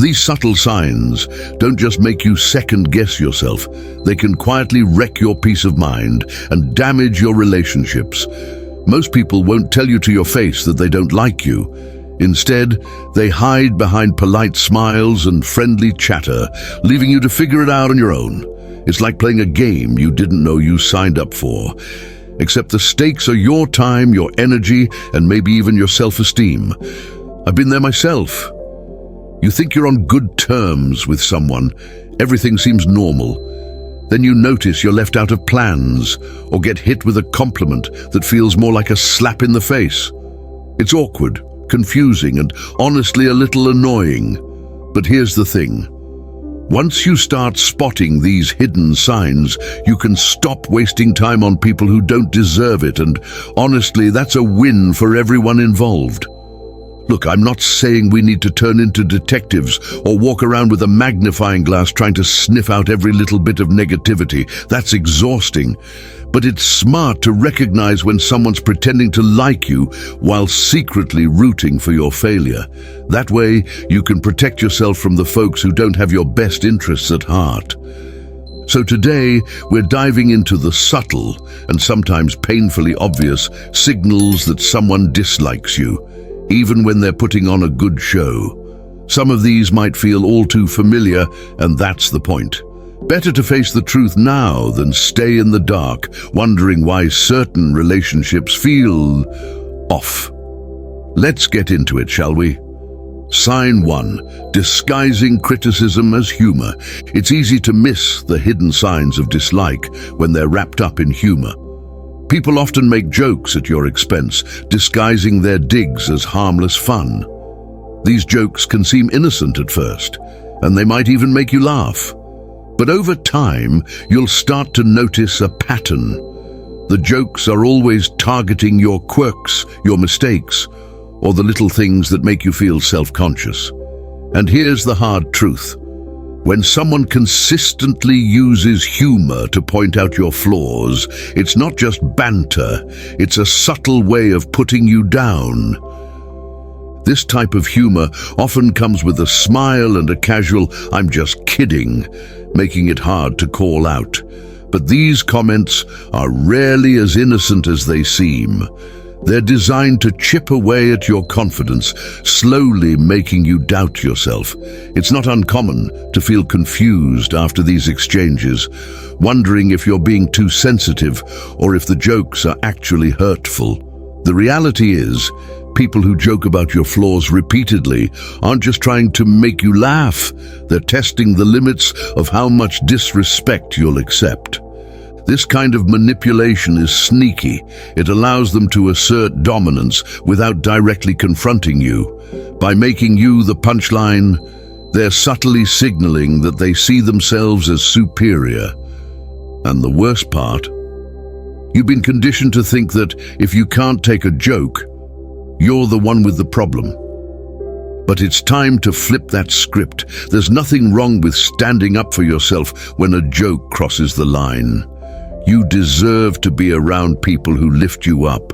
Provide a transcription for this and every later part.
These subtle signs don't just make you second-guess yourself, they can quietly wreck your peace of mind and damage your relationships. Most people won't tell you to your face that they don't like you. Instead, they hide behind polite smiles and friendly chatter, leaving you to figure it out on your own. It's like playing a game you didn't know you signed up for. Except the stakes are your time, your energy, and maybe even your self-esteem. I've been there myself. You think you're on good terms with someone, everything seems normal. Then you notice you're left out of plans or get hit with a compliment that feels more like a slap in the face. It's awkward, confusing, and honestly a little annoying. But here's the thing. Once you start spotting these hidden signs, you can stop wasting time on people who don't deserve it, and honestly, that's a win for everyone involved. Look, I'm not saying we need to turn into detectives or walk around with a magnifying glass trying to sniff out every little bit of negativity. That's exhausting. But it's smart to recognize when someone's pretending to like you while secretly rooting for your failure. That way, you can protect yourself from the folks who don't have your best interests at heart. So today, we're diving into the subtle and sometimes painfully obvious signals that someone dislikes you, even when they're putting on a good show. Some of these might feel all too familiar, and that's the point. Better to face the truth now than stay in the dark, wondering why certain relationships feel off. Let's get into it, shall we? Sign 1. Disguising criticism as humor. It's easy to miss the hidden signs of dislike when they're wrapped up in humor. People often make jokes at your expense, disguising their digs as harmless fun. These jokes can seem innocent at first, and they might even make you laugh. But over time, you'll start to notice a pattern. The jokes are always targeting your quirks, your mistakes, or the little things that make you feel self-conscious. And here's the hard truth. When someone consistently uses humor to point out your flaws, it's not just banter, it's a subtle way of putting you down. This type of humor often comes with a smile and a casual, "I'm just kidding," making it hard to call out. But these comments are rarely as innocent as they seem. They're designed to chip away at your confidence, slowly making you doubt yourself. It's not uncommon to feel confused after these exchanges, wondering if you're being too sensitive or if the jokes are actually hurtful. The reality is, people who joke about your flaws repeatedly aren't just trying to make you laugh, they're testing the limits of how much disrespect you'll accept. This kind of manipulation is sneaky. It allows them to assert dominance without directly confronting you. By making you the punchline, they're subtly signaling that they see themselves as superior. And the worst part, you've been conditioned to think that if you can't take a joke, you're the one with the problem. But it's time to flip that script. There's nothing wrong with standing up for yourself when a joke crosses the line. You deserve to be around people who lift you up,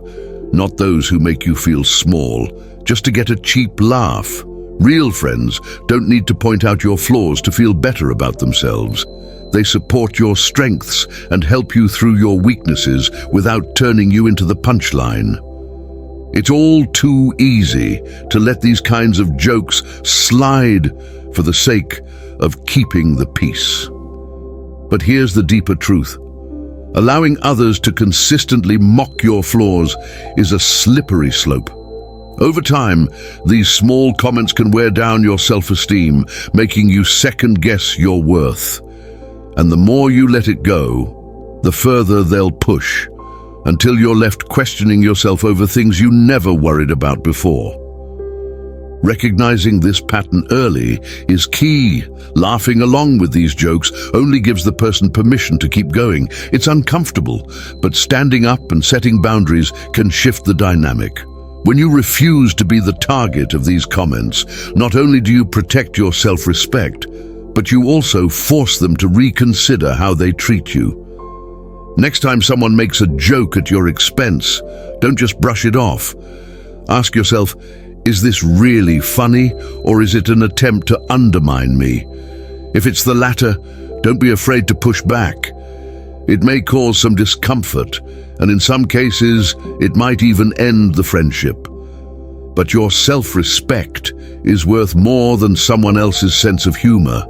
not those who make you feel small, just to get a cheap laugh. Real friends don't need to point out your flaws to feel better about themselves. They support your strengths and help you through your weaknesses without turning you into the punchline. It's all too easy to let these kinds of jokes slide for the sake of keeping the peace. But here's the deeper truth. Allowing others to consistently mock your flaws is a slippery slope. Over time, these small comments can wear down your self-esteem, making you second-guess your worth. And the more you let it go, the further they'll push, until you're left questioning yourself over things you never worried about before. Recognizing this pattern early is key. Laughing along with these jokes only gives the person permission to keep going. It's uncomfortable, but standing up and setting boundaries can shift the dynamic. When you refuse to be the target of these comments, not only do you protect your self-respect, but you also force them to reconsider how they treat you. Next time someone makes a joke at your expense, don't just brush it off. Ask yourself, Is this really funny, or is it an attempt to undermine me? If it's the latter, don't be afraid to push back. It may cause some discomfort, and in some cases, it might even end the friendship. But your self-respect is worth more than someone else's sense of humor.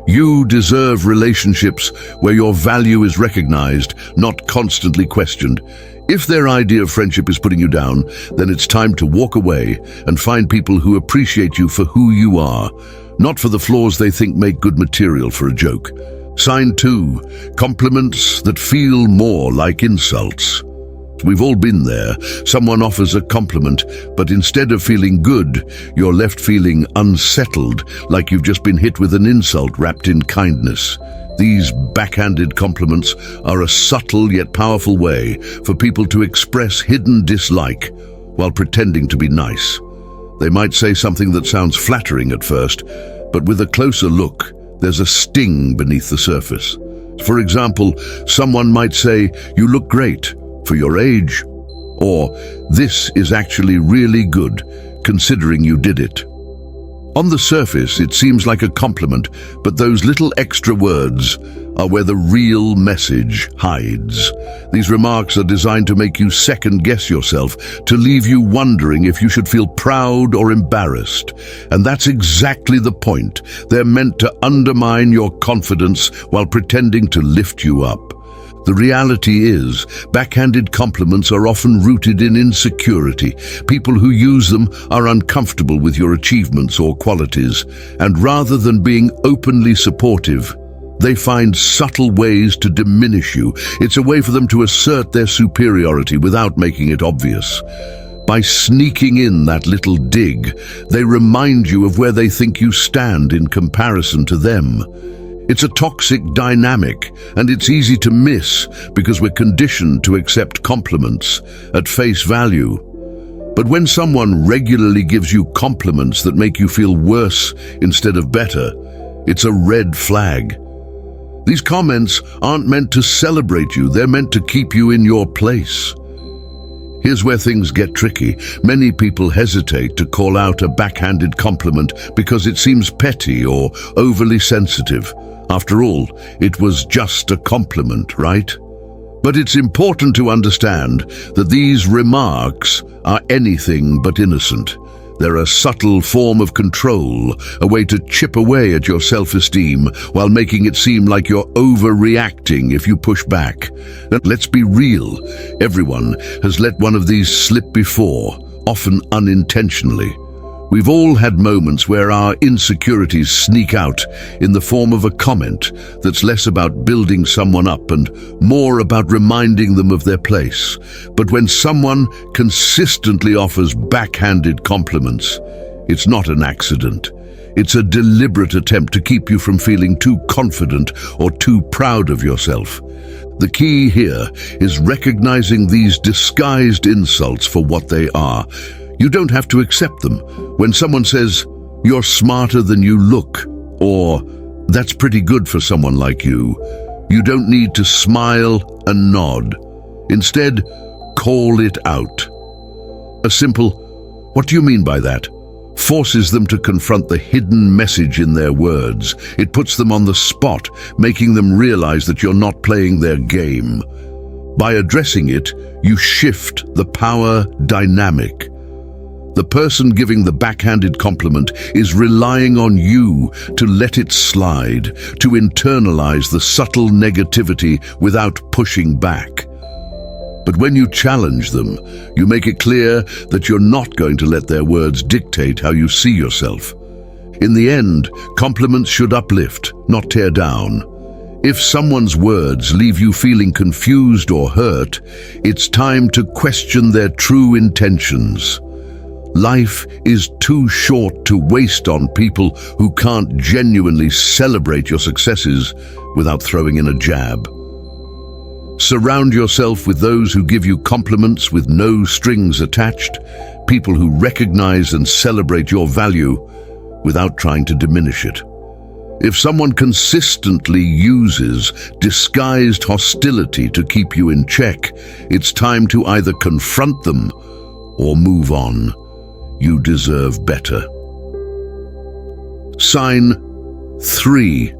You deserve relationships where your value is recognized, not constantly questioned. If their idea of friendship is putting you down, then it's time to walk away and find people who appreciate you for who you are, not for the flaws they think make good material for a joke. Sign 2, compliments that feel more like insults. We've all been there. Someone offers a compliment, but instead of feeling good, you're left feeling unsettled, like you've just been hit with an insult wrapped in kindness. These backhanded compliments are a subtle yet powerful way for people to express hidden dislike while pretending to be nice. They might say something that sounds flattering at first, but with a closer look, there's a sting beneath the surface. For example, someone might say, "You look great for your age," or "This is actually really good, considering you did it." On the surface, it seems like a compliment, but those little extra words are where the real message hides. These remarks are designed to make you second-guess yourself, to leave you wondering if you should feel proud or embarrassed. And that's exactly the point. They're meant to undermine your confidence while pretending to lift you up. The reality is, backhanded compliments are often rooted in insecurity. People who use them are uncomfortable with your achievements or qualities, and rather than being openly supportive, they find subtle ways to diminish you. It's a way for them to assert their superiority without making it obvious. By sneaking in that little dig, they remind you of where they think you stand in comparison to them. It's a toxic dynamic, and it's easy to miss because we're conditioned to accept compliments at face value. But when someone regularly gives you compliments that make you feel worse instead of better, it's a red flag. These comments aren't meant to celebrate you, they're meant to keep you in your place. Here's where things get tricky. Many people hesitate to call out a backhanded compliment because it seems petty or overly sensitive. After all, it was just a compliment, right? But it's important to understand that these remarks are anything but innocent. They're a subtle form of control, a way to chip away at your self-esteem while making it seem like you're overreacting if you push back. And let's be real, everyone has let one of these slip before, often unintentionally. We've all had moments where our insecurities sneak out in the form of a comment that's less about building someone up and more about reminding them of their place. But when someone consistently offers backhanded compliments, it's not an accident. It's a deliberate attempt to keep you from feeling too confident or too proud of yourself. The key here is recognizing these disguised insults for what they are. You don't have to accept them. When someone says, "You're smarter than you look," or "That's pretty good for someone like you," you don't need to smile and nod. Instead, call it out. A simple, "What do you mean by that?" forces them to confront the hidden message in their words. It puts them on the spot, making them realize that you're not playing their game. By addressing it, you shift the power dynamic. The person giving the backhanded compliment is relying on you to let it slide, to internalize the subtle negativity without pushing back. But when you challenge them, you make it clear that you're not going to let their words dictate how you see yourself. In the end, compliments should uplift, not tear down. If someone's words leave you feeling confused or hurt, it's time to question their true intentions. Life is too short to waste on people who can't genuinely celebrate your successes without throwing in a jab. Surround yourself with those who give you compliments with no strings attached, people who recognize and celebrate your value without trying to diminish it. If someone consistently uses disguised hostility to keep you in check, it's time to either confront them or move on. you deserve better. Sign 3.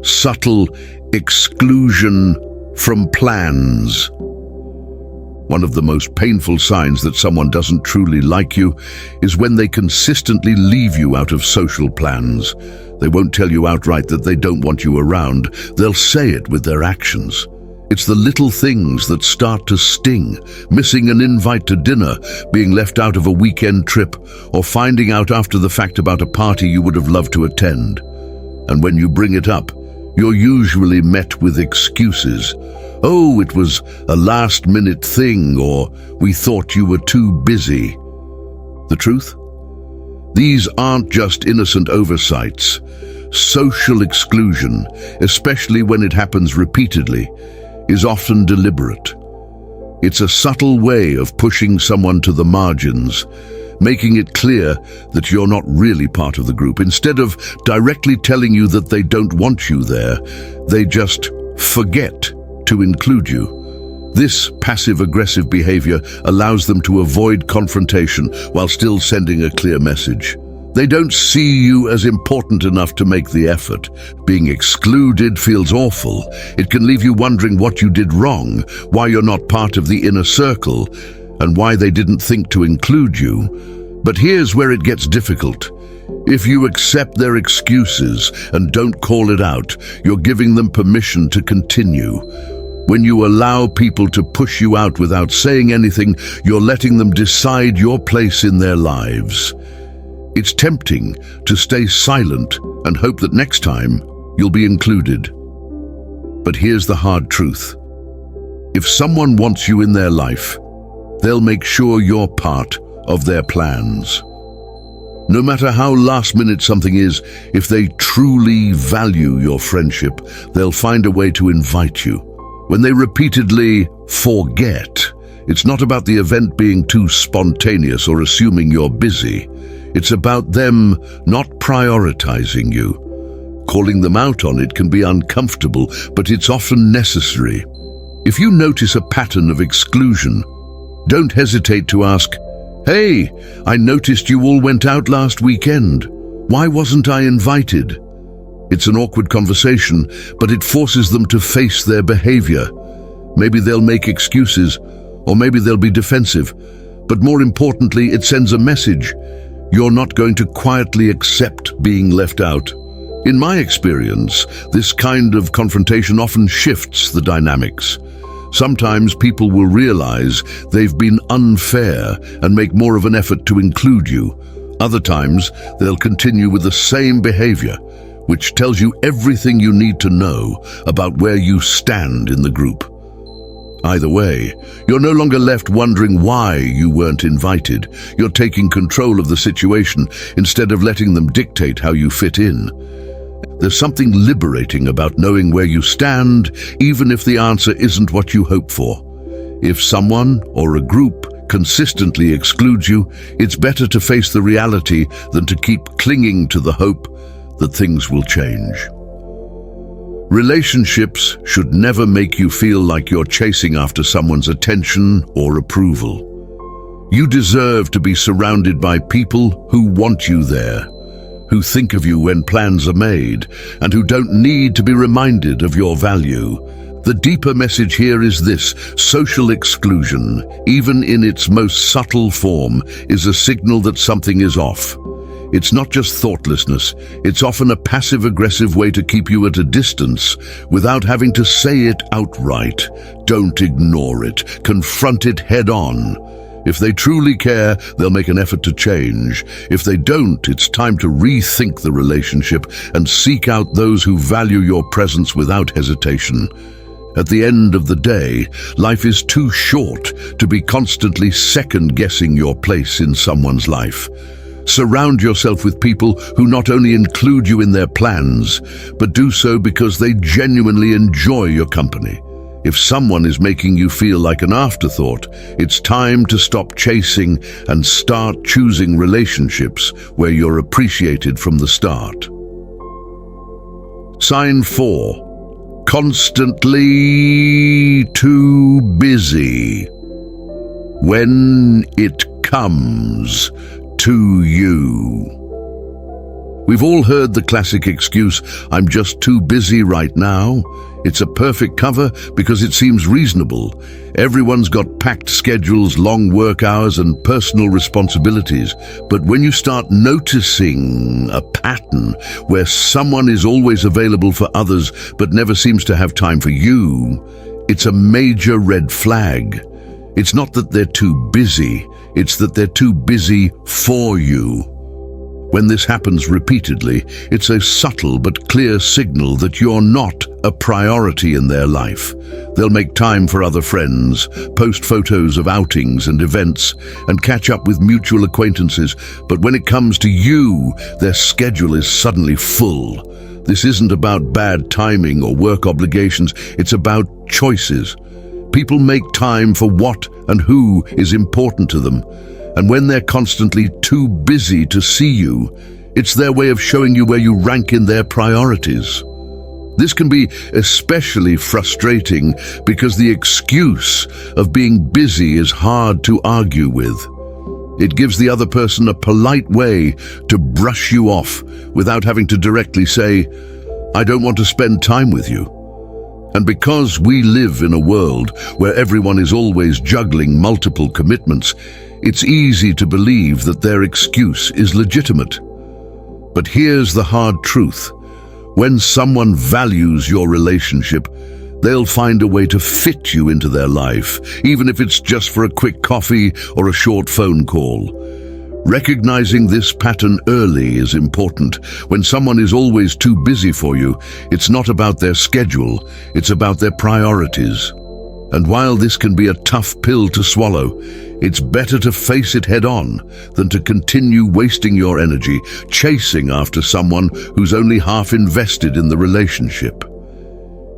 Subtle exclusion from plans. One of the most painful signs that someone doesn't truly like you is when they consistently leave you out of social plans. They won't tell you outright that they don't want you around. They'll say it with their actions. It's the little things that start to sting: missing an invite to dinner, being left out of a weekend trip, or finding out after the fact about a party you would have loved to attend. And when you bring it up, you're usually met with excuses. Oh, it was a last-minute thing, or we thought you were too busy. The truth? These aren't just innocent oversights. Social exclusion, especially when it happens repeatedly, is often deliberate. It's a subtle way of pushing someone to the margins, making it clear that you're not really part of the group. Instead of directly telling you that they don't want you there, they just forget to include you. This passive-aggressive behavior allows them to avoid confrontation while still sending a clear message. They don't see you as important enough to make the effort. Being excluded feels awful. It can leave you wondering what you did wrong, why you're not part of the inner circle, and why they didn't think to include you. But here's where it gets difficult. If you accept their excuses and don't call it out, you're giving them permission to continue. When you allow people to push you out without saying anything, you're letting them decide your place in their lives. It's tempting to stay silent and hope that next time you'll be included. But here's the hard truth. If someone wants you in their life, they'll make sure you're part of their plans. No matter how last-minute something is, if they truly value your friendship, they'll find a way to invite you. When they repeatedly forget, it's not about the event being too spontaneous or assuming you're busy. It's about them not prioritizing you. Calling them out on it can be uncomfortable, but it's often necessary. If you notice a pattern of exclusion, don't hesitate to ask, "Hey, I noticed you all went out last weekend. Why wasn't I invited?" It's an awkward conversation, but it forces them to face their behavior. Maybe they'll make excuses, or maybe they'll be defensive. But more importantly, it sends a message. You're not going to quietly accept being left out. In my experience, this kind of confrontation often shifts the dynamics. Sometimes people will realize they've been unfair and make more of an effort to include you. Other times, they'll continue with the same behavior, which tells you everything you need to know about where you stand in the group. Either way, you're no longer left wondering why you weren't invited. You're taking control of the situation instead of letting them dictate how you fit in. There's something liberating about knowing where you stand, even if the answer isn't what you hope for. If someone or a group consistently excludes you, it's better to face the reality than to keep clinging to the hope that things will change. Relationships should never make you feel like you're chasing after someone's attention or approval. You deserve to be surrounded by people who want you there, who think of you when plans are made, and who don't need to be reminded of your value. The deeper message here is this: social exclusion, even in its most subtle form, is a signal that something is off. It's not just thoughtlessness, it's often a passive-aggressive way to keep you at a distance without having to say it outright. Don't ignore it, confront it head-on. If they truly care, they'll make an effort to change. If they don't, it's time to rethink the relationship and seek out those who value your presence without hesitation. At the end of the day, life is too short to be constantly second-guessing your place in someone's life. Surround yourself with people who not only include you in their plans, but do so because they genuinely enjoy your company. If someone is making you feel like an afterthought, it's time to stop chasing and start choosing relationships where you're appreciated from the start. Sign 4. Constantly too busy. When it comes to you. We've all heard the classic excuse, "I'm just too busy right now." It's a perfect cover because it seems reasonable. Everyone's got packed schedules, long work hours, and personal responsibilities. But when you start noticing a pattern where someone is always available for others but never seems to have time for you, it's a major red flag. It's not that they're too busy, it's that they're too busy for you. When this happens repeatedly, it's a subtle but clear signal that you're not a priority in their life. They'll make time for other friends, post photos of outings and events, and catch up with mutual acquaintances, but when it comes to you, their schedule is suddenly full. This isn't about bad timing or work obligations, it's about choices. People make time for what and who is important to them. And when they're constantly too busy to see you, it's their way of showing you where you rank in their priorities. This can be especially frustrating because the excuse of being busy is hard to argue with. It gives the other person a polite way to brush you off without having to directly say, "I don't want to spend time with you." And because we live in a world where everyone is always juggling multiple commitments, it's easy to believe that their excuse is legitimate. But here's the hard truth. When someone values your relationship, they'll find a way to fit you into their life, even if it's just for a quick coffee or a short phone call. Recognizing this pattern early is important. When someone is always too busy for you, it's not about their schedule, it's about their priorities. And while this can be a tough pill to swallow, it's better to face it head on than to continue wasting your energy chasing after someone who's only half invested in the relationship.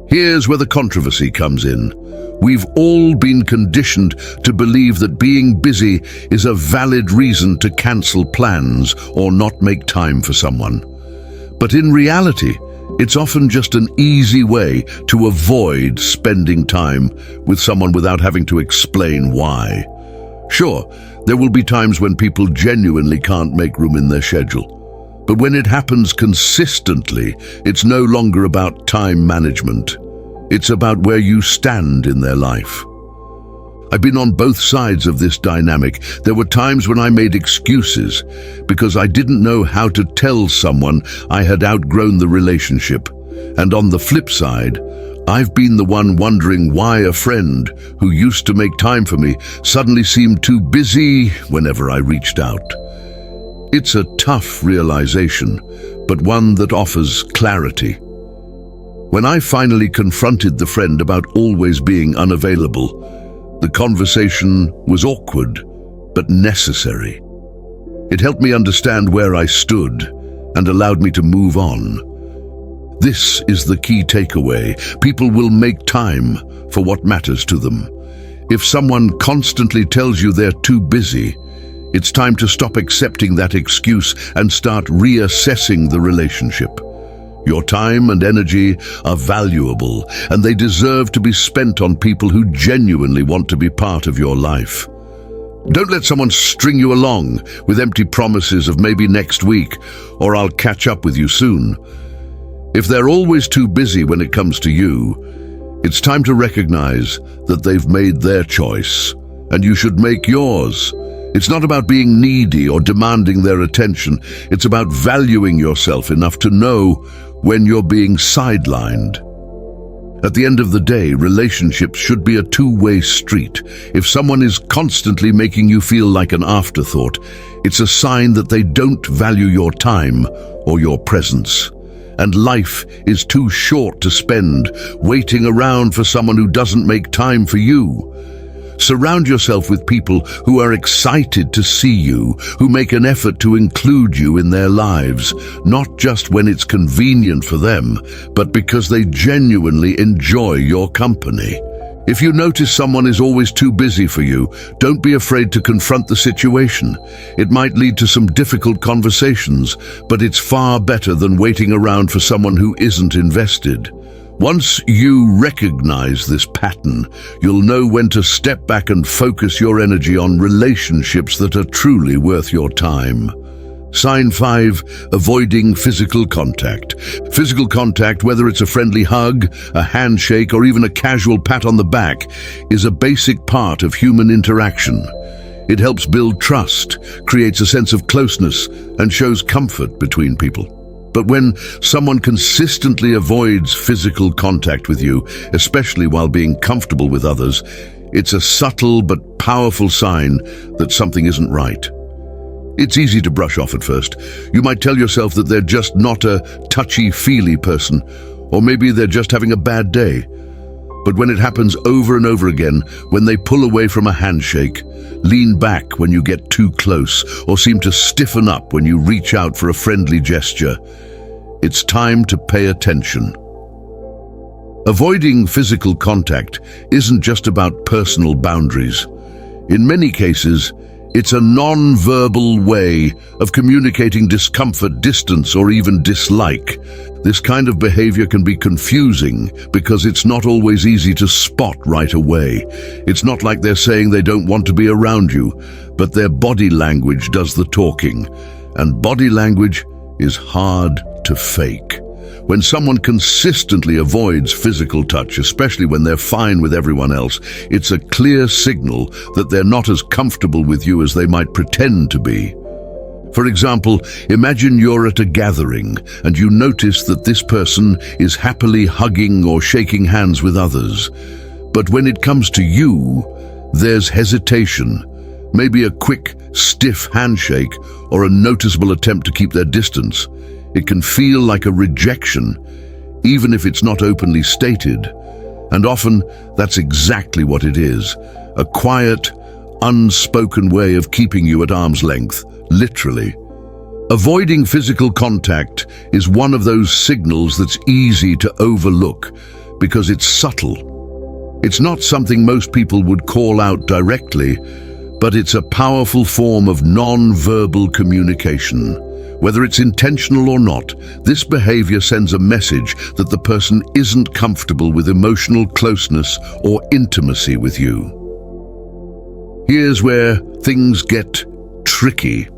Here's where the controversy comes in. We've all been conditioned to believe that being busy is a valid reason to cancel plans or not make time for someone. But in reality, it's often just an easy way to avoid spending time with someone without having to explain why. Sure, there will be times when people genuinely can't make room in their schedule. But when it happens consistently, it's no longer about time management. It's about where you stand in their life. I've been on both sides of this dynamic. There were times when I made excuses because I didn't know how to tell someone I had outgrown the relationship. And on the flip side, I've been the one wondering why a friend who used to make time for me suddenly seemed too busy whenever I reached out. It's a tough realization, but one that offers clarity. When I finally confronted the friend about always being unavailable, the conversation was awkward, but necessary. It helped me understand where I stood and allowed me to move on. This is the key takeaway. People will make time for what matters to them. If someone constantly tells you they're too busy, it's time to stop accepting that excuse and start reassessing the relationship. Your time and energy are valuable, and they deserve to be spent on people who genuinely want to be part of your life. Don't let someone string you along with empty promises of maybe next week or I'll catch up with you soon. If they're always too busy when it comes to you, it's time to recognize that they've made their choice, and you should make yours. It's not about being needy or demanding their attention. It's about valuing yourself enough to know when you're being sidelined. At the end of the day, relationships should be a two-way street. If someone is constantly making you feel like an afterthought, it's a sign that they don't value your time or your presence. And life is too short to spend waiting around for someone who doesn't make time for you. Surround yourself with people who are excited to see you, who make an effort to include you in their lives, not just when it's convenient for them, but because they genuinely enjoy your company. If you notice someone is always too busy for you, don't be afraid to confront the situation. It might lead to some difficult conversations, but it's far better than waiting around for someone who isn't invested. Once you recognize this pattern, you'll know when to step back and focus your energy on relationships that are truly worth your time. Sign 5, avoiding physical contact. Physical contact, whether it's a friendly hug, a handshake, or even a casual pat on the back, is a basic part of human interaction. It helps build trust, creates a sense of closeness, and shows comfort between people. But when someone consistently avoids physical contact with you, especially while being comfortable with others, it's a subtle but powerful sign that something isn't right. It's easy to brush off at first. You might tell yourself that they're just not a touchy-feely person, or maybe they're just having a bad day. But when it happens over and over again, when they pull away from a handshake, lean back when you get too close, or seem to stiffen up when you reach out for a friendly gesture, it's time to pay attention. Avoiding physical contact isn't just about personal boundaries. In many cases, it's a non-verbal way of communicating discomfort, distance, or even dislike. This kind of behavior can be confusing because it's not always easy to spot right away. It's not like they're saying they don't want to be around you, but their body language does the talking. And body language is hard to fake. When someone consistently avoids physical touch, especially when they're fine with everyone else, it's a clear signal that they're not as comfortable with you as they might pretend to be. For example, imagine you're at a gathering and you notice that this person is happily hugging or shaking hands with others. But when it comes to you, there's hesitation, maybe a quick, stiff handshake or a noticeable attempt to keep their distance. It can feel like a rejection, even if it's not openly stated. And often, that's exactly what it is. A quiet, unspoken way of keeping you at arm's length, literally. Avoiding physical contact is one of those signals that's easy to overlook because it's subtle. It's not something most people would call out directly, but it's a powerful form of non-verbal communication. Whether it's intentional or not, this behavior sends a message that the person isn't comfortable with emotional closeness or intimacy with you. Here's where things get tricky.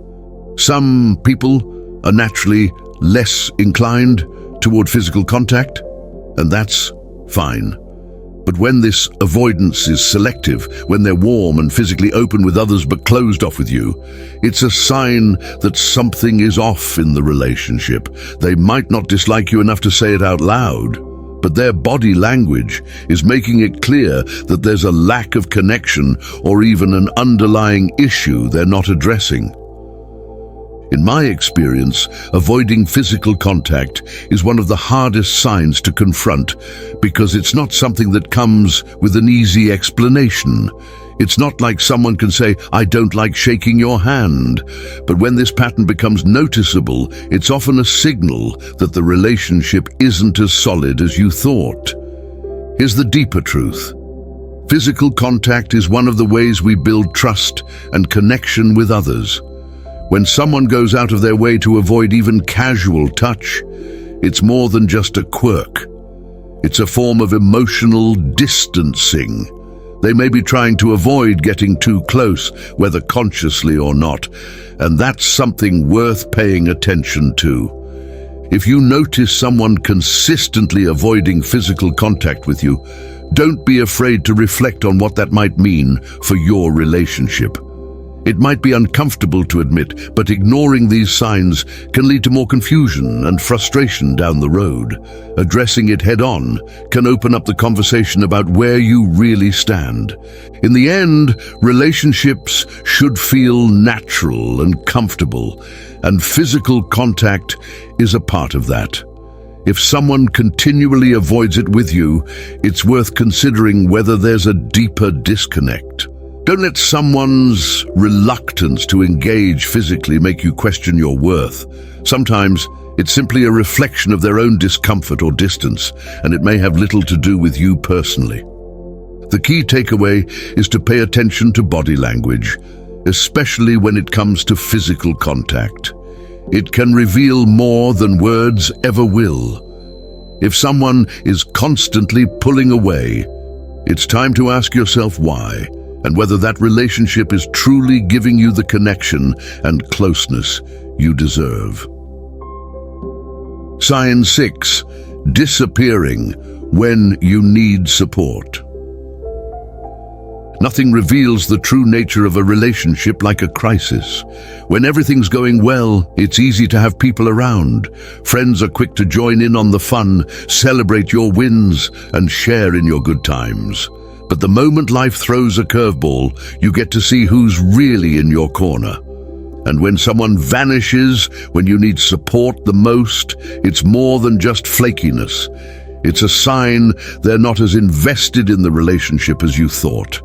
Some people are naturally less inclined toward physical contact, and that's fine. But when this avoidance is selective, when they're warm and physically open with others but closed off with you, it's a sign that something is off in the relationship. They might not dislike you enough to say it out loud, but their body language is making it clear that there's a lack of connection or even an underlying issue they're not addressing. In my experience, avoiding physical contact is one of the hardest signs to confront because it's not something that comes with an easy explanation. It's not like someone can say, "I don't like shaking your hand." But when this pattern becomes noticeable, it's often a signal that the relationship isn't as solid as you thought. Here's the deeper truth. Physical contact is one of the ways we build trust and connection with others. When someone goes out of their way to avoid even casual touch, it's more than just a quirk. It's a form of emotional distancing. They may be trying to avoid getting too close, whether consciously or not, and that's something worth paying attention to. If you notice someone consistently avoiding physical contact with you, don't be afraid to reflect on what that might mean for your relationship. It might be uncomfortable to admit, but ignoring these signs can lead to more confusion and frustration down the road. Addressing it head-on can open up the conversation about where you really stand. In the end, relationships should feel natural and comfortable, and physical contact is a part of that. If someone continually avoids it with you, it's worth considering whether there's a deeper disconnect. Don't let someone's reluctance to engage physically make you question your worth. Sometimes it's simply a reflection of their own discomfort or distance, and it may have little to do with you personally. The key takeaway is to pay attention to body language, especially when it comes to physical contact. It can reveal more than words ever will. If someone is constantly pulling away, it's time to ask yourself why, and whether that relationship is truly giving you the connection and closeness you deserve. Sign 6. Disappearing when you need support. Nothing reveals the true nature of a relationship like a crisis. When everything's going well, it's easy to have people around. Friends are quick to join in on the fun, celebrate your wins, and share in your good times. But the moment life throws a curveball, you get to see who's really in your corner. And when someone vanishes when you need support the most, it's more than just flakiness. It's a sign they're not as invested in the relationship as you thought.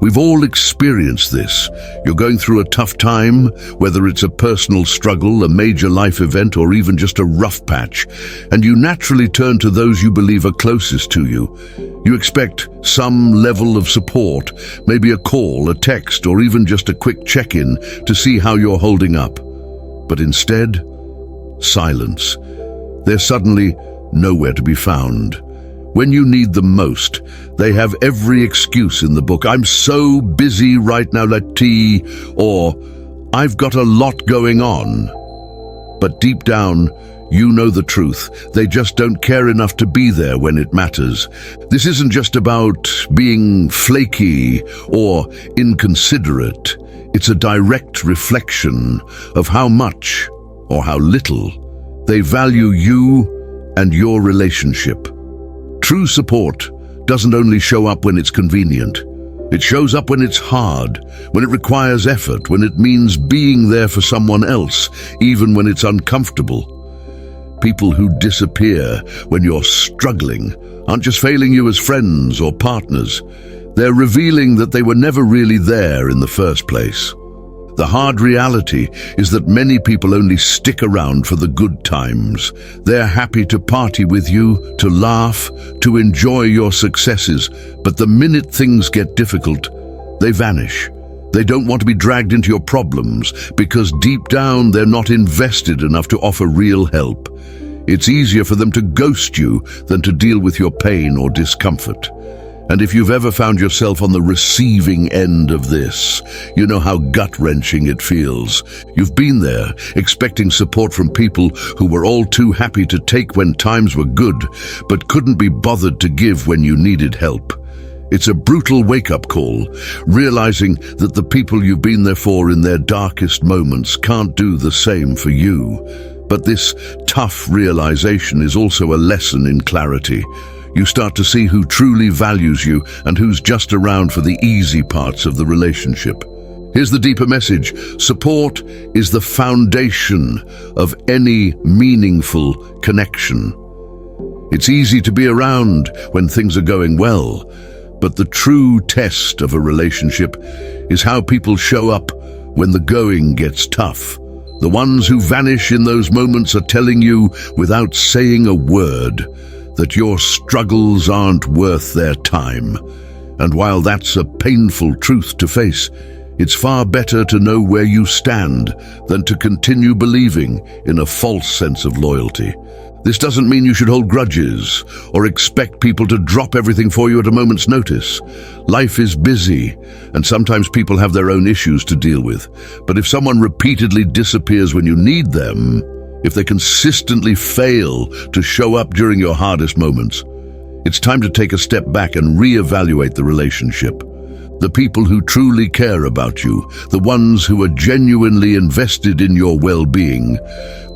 We've all experienced this. You're going through a tough time, whether it's a personal struggle, a major life event, or even just a rough patch, and you naturally turn to those you believe are closest to you. You expect some level of support, maybe a call, a text, or even just a quick check-in to see how you're holding up. But instead, silence. They're suddenly nowhere to be found. When you need them most, they have every excuse in the book. I'm so busy right now, or I've got a lot going on. But deep down, you know the truth. They just don't care enough to be there when it matters. This isn't just about being flaky or inconsiderate. It's a direct reflection of how much or how little they value you and your relationship. True support doesn't only show up when it's convenient. It shows up when it's hard, when it requires effort, when it means being there for someone else, even when it's uncomfortable. People who disappear when you're struggling aren't just failing you as friends or partners. They're revealing that they were never really there in the first place. The hard reality is that many people only stick around for the good times. They're happy to party with you, to laugh, to enjoy your successes. But the minute things get difficult, they vanish. They don't want to be dragged into your problems because deep down they're not invested enough to offer real help. It's easier for them to ghost you than to deal with your pain or discomfort. And if you've ever found yourself on the receiving end of this, you know how gut-wrenching it feels. You've been there, expecting support from people who were all too happy to take when times were good, but couldn't be bothered to give when you needed help. It's a brutal wake-up call, realizing that the people you've been there for in their darkest moments can't do the same for you. But this tough realization is also a lesson in clarity. You start to see who truly values you and who's just around for the easy parts of the relationship. Here's the deeper message. Support is the foundation of any meaningful connection. It's easy to be around when things are going well, but the true test of a relationship is how people show up when the going gets tough. The ones who vanish in those moments are telling you, without saying a word, that your struggles aren't worth their time. And while that's a painful truth to face, it's far better to know where you stand than to continue believing in a false sense of loyalty. This doesn't mean you should hold grudges or expect people to drop everything for you at a moment's notice. Life is busy, and sometimes people have their own issues to deal with. But if someone repeatedly disappears when you need them, if they consistently fail to show up during your hardest moments, it's time to take a step back and reevaluate the relationship. The people who truly care about you, the ones who are genuinely invested in your well-being,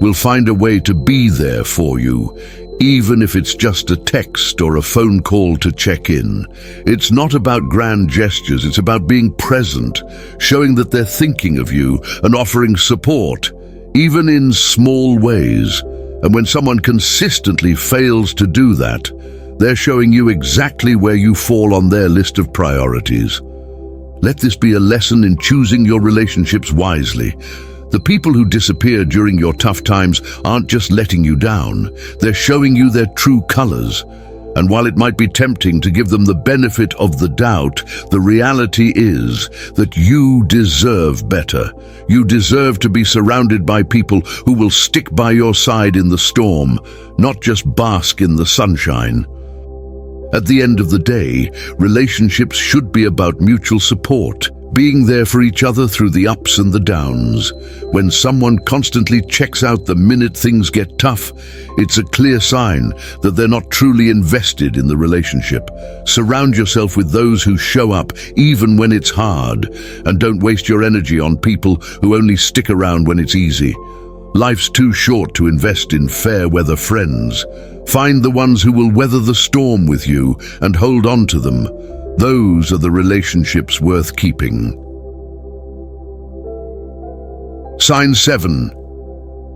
will find a way to be there for you, even if it's just a text or a phone call to check in. It's not about grand gestures, it's about being present, showing that they're thinking of you and offering support, even in small ways. And when someone consistently fails to do that, they're showing you exactly where you fall on their list of priorities. Let this be a lesson in choosing your relationships wisely. The people who disappear during your tough times aren't just letting you down, they're showing you their true colors. And while it might be tempting to give them the benefit of the doubt, the reality is that you deserve better. You deserve to be surrounded by people who will stick by your side in the storm, not just bask in the sunshine. At the end of the day, relationships should be about mutual support, being there for each other through the ups and the downs. When someone constantly checks out the minute things get tough, it's a clear sign that they're not truly invested in the relationship. Surround yourself with those who show up even when it's hard, and don't waste your energy on people who only stick around when it's easy. Life's too short to invest in fair-weather friends. Find the ones who will weather the storm with you and hold on to them. Those are the relationships worth keeping. Sign 7.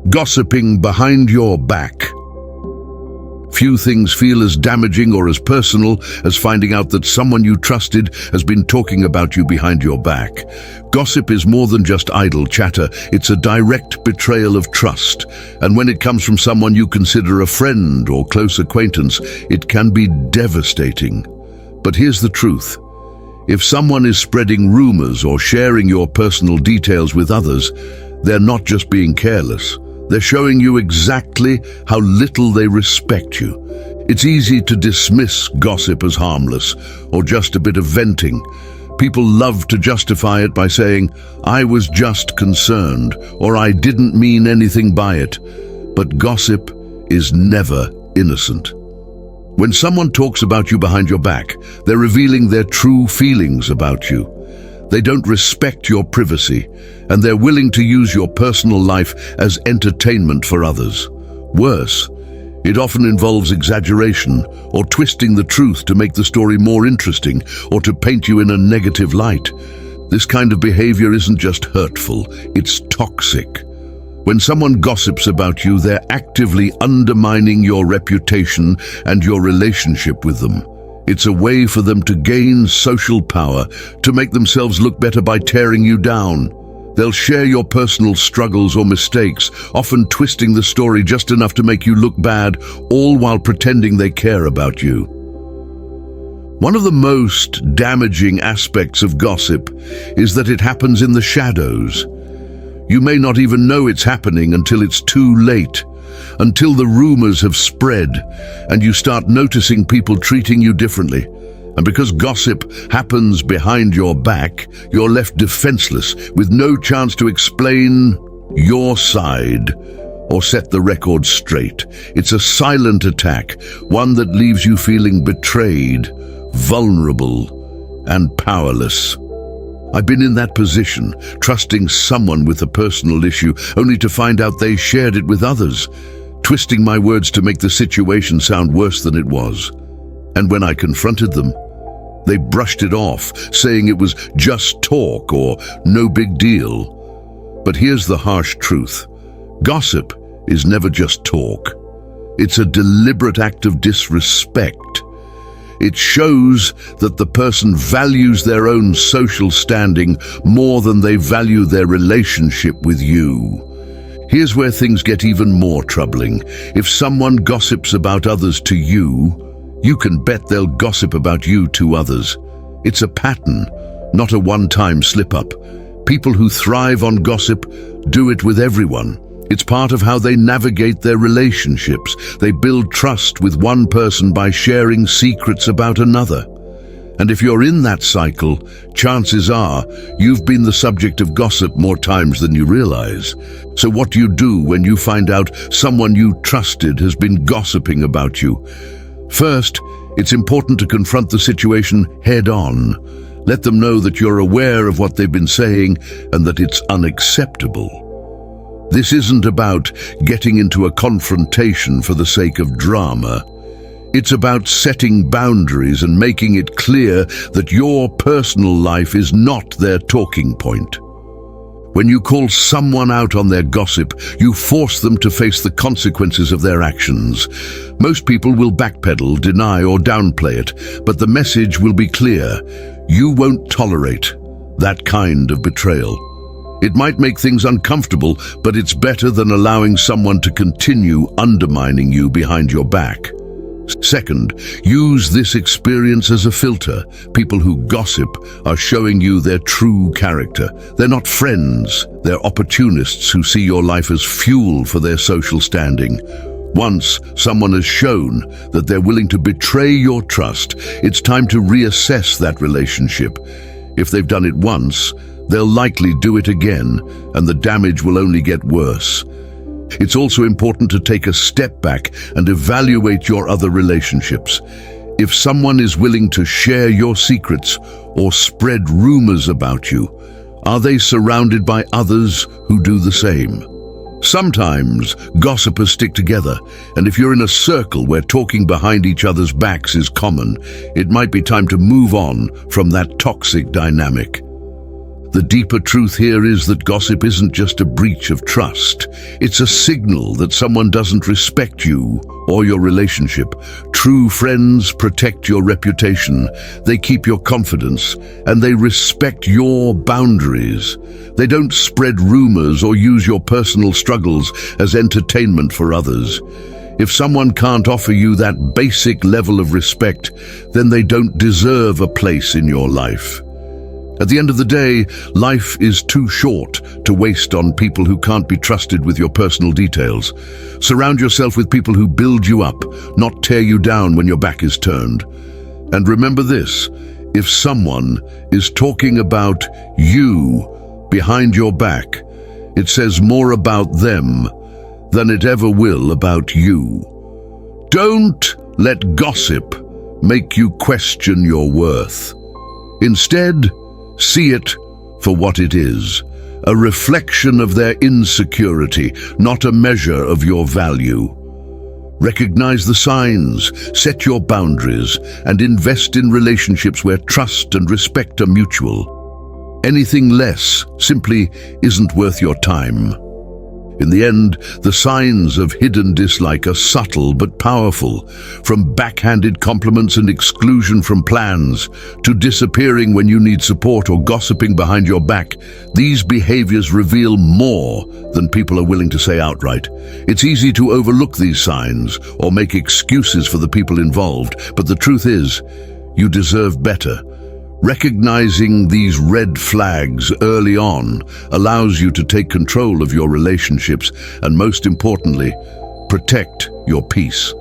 Gossiping behind your back. Few things feel as damaging or as personal as finding out that someone you trusted has been talking about you behind your back. Gossip is more than just idle chatter. It's a direct betrayal of trust. And when it comes from someone you consider a friend or close acquaintance, it can be devastating. But here's the truth. If someone is spreading rumors or sharing your personal details with others, they're not just being careless. They're showing you exactly how little they respect you. It's easy to dismiss gossip as harmless or just a bit of venting. People love to justify it by saying, "I was just concerned," or "I didn't mean anything by it." But gossip is never innocent. When someone talks about you behind your back, they're revealing their true feelings about you. They don't respect your privacy, and they're willing to use your personal life as entertainment for others. Worse, it often involves exaggeration or twisting the truth to make the story more interesting or to paint you in a negative light. This kind of behavior isn't just hurtful, it's toxic. When someone gossips about you, they're actively undermining your reputation and your relationship with them. It's a way for them to gain social power, to make themselves look better by tearing you down. They'll share your personal struggles or mistakes, often twisting the story just enough to make you look bad, all while pretending they care about you. One of the most damaging aspects of gossip is that it happens in the shadows. You may not even know it's happening until it's too late, until the rumors have spread and you start noticing people treating you differently. And because gossip happens behind your back, you're left defenseless with no chance to explain your side or set the record straight. It's a silent attack, one that leaves you feeling betrayed, vulnerable, and powerless. I've been in that position, trusting someone with a personal issue, only to find out they shared it with others, twisting my words to make the situation sound worse than it was. And when I confronted them, they brushed it off, saying it was just talk or no big deal. But here's the harsh truth. Gossip is never just talk. It's a deliberate act of disrespect. It shows that the person values their own social standing more than they value their relationship with you. Here's where things get even more troubling. If someone gossips about others to you, you can bet they'll gossip about you to others. It's a pattern, not a one-time slip-up. People who thrive on gossip do it with everyone. It's part of how they navigate their relationships. They build trust with one person by sharing secrets about another. And if you're in that cycle, chances are you've been the subject of gossip more times than you realize. So what do you do when you find out someone you trusted has been gossiping about you? First, it's important to confront the situation head-on. Let them know that you're aware of what they've been saying and that it's unacceptable. This isn't about getting into a confrontation for the sake of drama. It's about setting boundaries and making it clear that your personal life is not their talking point. When you call someone out on their gossip, you force them to face the consequences of their actions. Most people will backpedal, deny, or downplay it, but the message will be clear. You won't tolerate that kind of betrayal. It might make things uncomfortable, but it's better than allowing someone to continue undermining you behind your back. Second, use this experience as a filter. People who gossip are showing you their true character. They're not friends, they're opportunists who see your life as fuel for their social standing. Once someone has shown that they're willing to betray your trust, it's time to reassess that relationship. If they've done it once, they'll likely do it again, and the damage will only get worse. It's also important to take a step back and evaluate your other relationships. If someone is willing to share your secrets or spread rumors about you, are they surrounded by others who do the same? Sometimes gossipers stick together, and if you're in a circle where talking behind each other's backs is common, it might be time to move on from that toxic dynamic. The deeper truth here is that gossip isn't just a breach of trust. It's a signal that someone doesn't respect you or your relationship. True friends protect your reputation, they keep your confidence, and they respect your boundaries. They don't spread rumors or use your personal struggles as entertainment for others. If someone can't offer you that basic level of respect, then they don't deserve a place in your life. At the end of the day, life is too short to waste on people who can't be trusted with your personal details. Surround yourself with people who build you up, not tear you down when your back is turned. And remember this, if someone is talking about you behind your back, it says more about them than it ever will about you. Don't let gossip make you question your worth. Instead, see it for what it is, a reflection of their insecurity, not a measure of your value. Recognize the signs, set your boundaries, and invest in relationships where trust and respect are mutual. Anything less simply isn't worth your time. In the end, the signs of hidden dislike are subtle but powerful, from backhanded compliments and exclusion from plans, to disappearing when you need support or gossiping behind your back. These behaviors reveal more than people are willing to say outright. It's easy to overlook these signs or make excuses for the people involved, but the truth is, you deserve better. Recognizing these red flags early on allows you to take control of your relationships and, most importantly, protect your peace.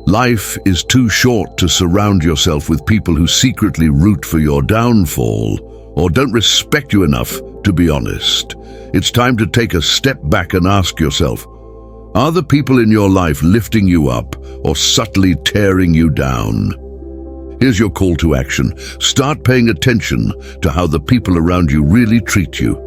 Life is too short to surround yourself with people who secretly root for your downfall or don't respect you enough to be honest. It's time to take a step back and ask yourself, are the people in your life lifting you up or subtly tearing you down? Here's your call to action. Start paying attention to how the people around you really treat you.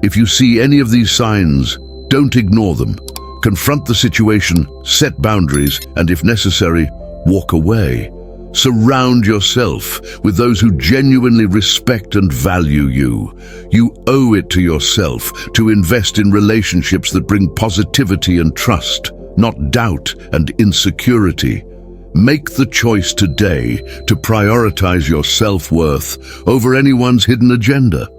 If you see any of these signs, don't ignore them. Confront the situation, set boundaries, and if necessary, walk away. Surround yourself with those who genuinely respect and value you. You owe it to yourself to invest in relationships that bring positivity and trust, not doubt and insecurity. Make the choice today to prioritize your self-worth over anyone's hidden agenda.